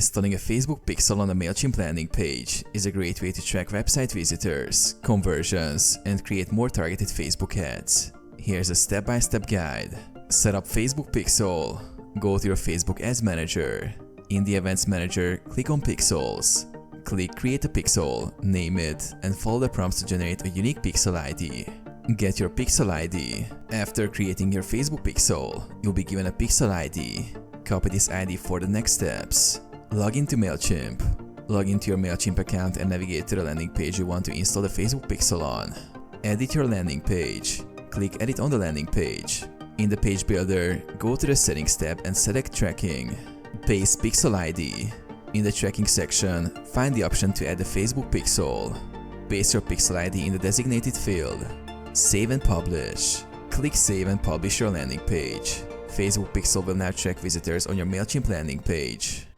Installing a Facebook pixel on a Mailchimp landing page is a great way to track website visitors, conversions, and create more targeted Facebook ads. Here's a step-by-step guide. Set up Facebook pixel. Go to your Facebook Ads Manager. In the Events Manager, click on Pixels. Click Create a Pixel, name it, and follow the prompts to generate a unique pixel ID. Get your pixel ID. After creating your Facebook pixel, you'll be given a pixel ID. Copy this ID for the next steps. Log into Mailchimp. Log into your Mailchimp account and navigate to the landing page you want to install the Facebook pixel on. Edit your landing page. Click Edit on the landing page. In the page builder, go to the Settings tab and select Tracking. Paste Pixel ID. In the Tracking section, find the option to add the Facebook pixel. Paste your pixel ID in the designated field. Save and publish. Click Save and publish your landing page. Facebook pixel will now track visitors on your Mailchimp landing page.